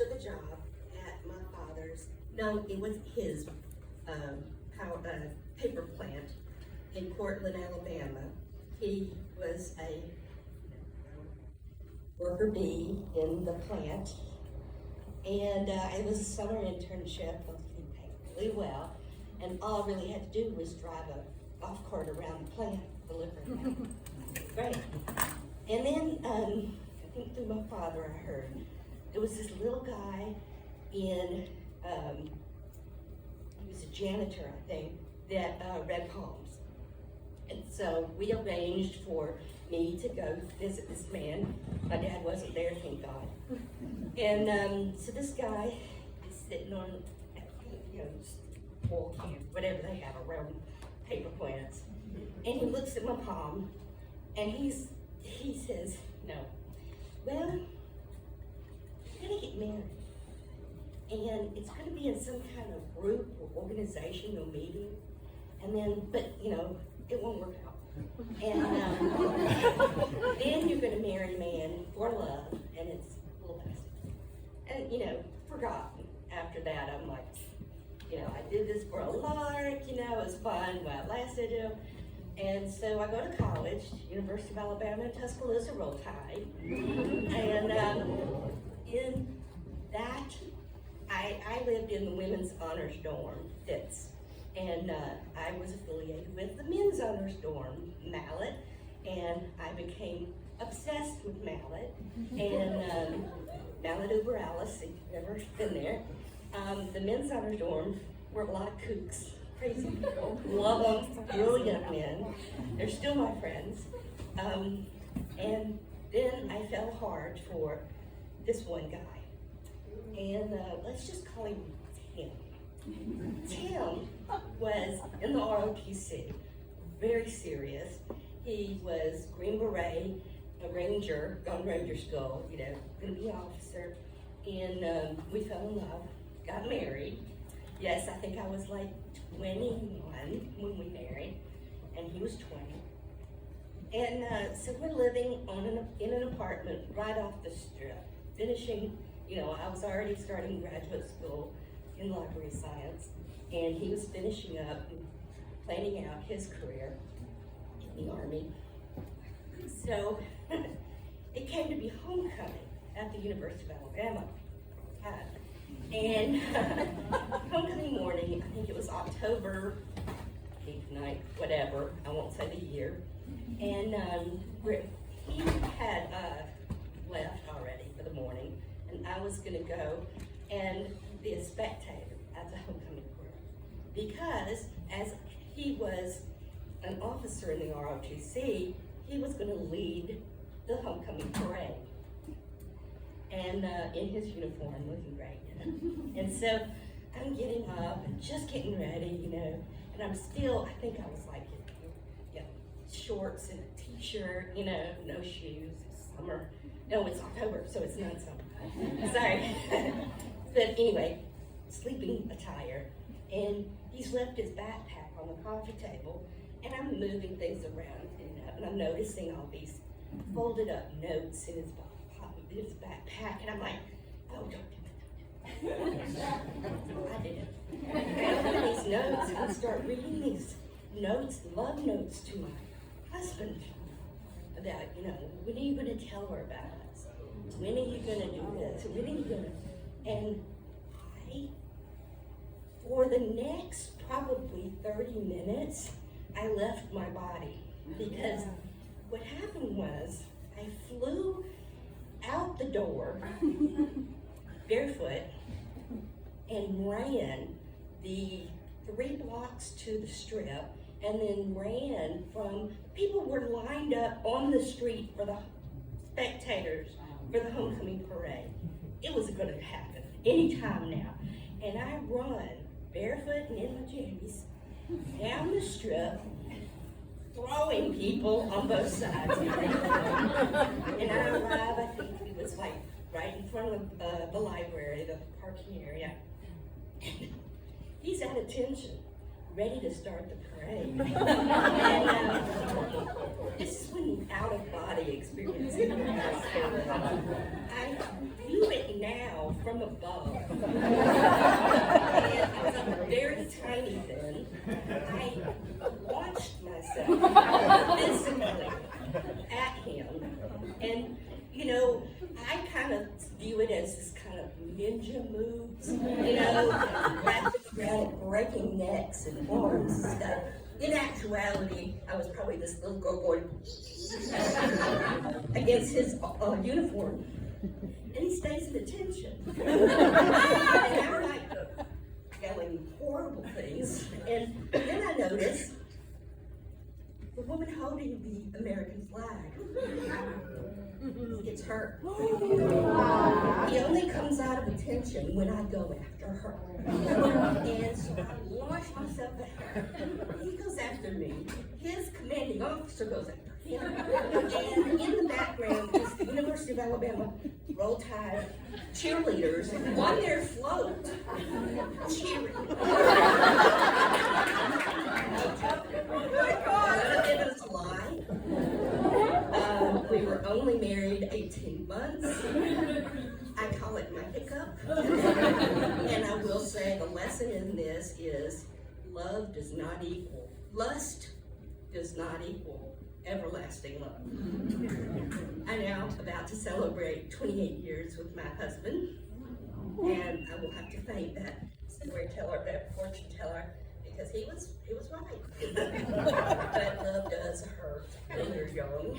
took a job at my father's, no, it was his paper plant in Cortland, Alabama. He was a worker bee in the plant, and it was a summer internship. He paid really well, and all I really had to do was drive a golf cart around the plant, delivering that. Great. And then I think through my father, I heard there was this little guy in, he was a janitor, I think, that read palms. And so we arranged for me to go visit this man. My dad wasn't there, thank God. And so this guy is sitting on, you know, oil can, whatever they have around paper plants. And he looks at my palm, and he says, no, well, you're gonna get married. And it's gonna be in some kind of group or organizational meeting. And then, but you know, it won't work out. And then you're gonna marry a man for love, and it's a little bastard. And you know, forgotten. After that, I'm like, you know, I did this for a lark, you know, it was fun while it lasted. You know. And so I go to college, University of Alabama in Tuscaloosa, Roll Tide. And in that, I lived in the women's honors dorm, Fitz. And I was affiliated with the men's honors dorm, Mallet, and I became obsessed with Mallet. And Mallet over Alice, if you've ever been there. The men's honors dorm were a lot of kooks, crazy people, love them, brilliant men. They're still my friends. And then I fell hard for this one guy. And let's just call him Tim. Tim was in the ROTC, very serious. He was Green Beret, a ranger, gone to Ranger School, you know, gonna be an officer. And we fell in love, got married. Yes, I think I was like 21 when we married, and he was 20. And so we're living in an apartment right off the strip, finishing, you know, I was already starting graduate school in library science, and he was finishing up and planning out his career in the Army. So it came to be homecoming at the University of Alabama. And homecoming morning, I think it was October 8th, 9th, whatever, I won't say the year. And he had left already for the morning, and I was gonna go and be a spectator at the homecoming parade. Because as he was an officer in the ROTC, he was gonna lead the homecoming parade. And in his uniform, looking great, you know. And so I'm getting up and just getting ready, you know, and I'm still, I think I was like, you know, shorts and a t-shirt, you know, no shoes, it's summer. No, it's October, so it's not summer. Sorry. But anyway, sleeping attire. And he's left his backpack on the coffee table, and I'm moving things around, and I'm noticing all these folded up notes in his backpack, and I'm like, oh, don't do that. I did it. I open these notes and I start reading these notes, love notes to my husband about, you know, when are you going to tell her about us? When are you going to do this? When are you going to? And for the next probably 30 minutes, I left my body, because what happened was I flew out the door barefoot and ran the 3 blocks to the strip, and then ran from, people were lined up on the street for the spectators for the homecoming parade. It was going to happen anytime now. And I run barefoot and in my jammies down the strip, throwing people on both sides. And I arrive, I think it was like right in front of the library, the parking area. And he's at attention, ready to start the parade. And this is when out-of-body experience. I view it now from above. And I was very tiny then. I launched myself physically at him. And, you know, I kind of view it as this kind of ninja moves, you know, wrapping around breaking necks and arms and stuff. In actuality, I was probably this little girl going against his uniform. And he stays at attention. And I'm like yelling horrible things. And then I notice the woman holding the American flag gets hurt. He only comes out of attention when I go after her. And so I launch myself at her. He goes after me. His commanding officer goes after him. And in the background is the University of Alabama Roll Tide cheerleaders on their float cheering. We were only married 18 months. I call it my hiccup. And I will say the lesson in this is love does not equal, lust does not equal everlasting love. I'm now about to celebrate 28 years with my husband. And I will have to thank that storyteller, that fortune teller, because he was right. But love does hurt when you're young.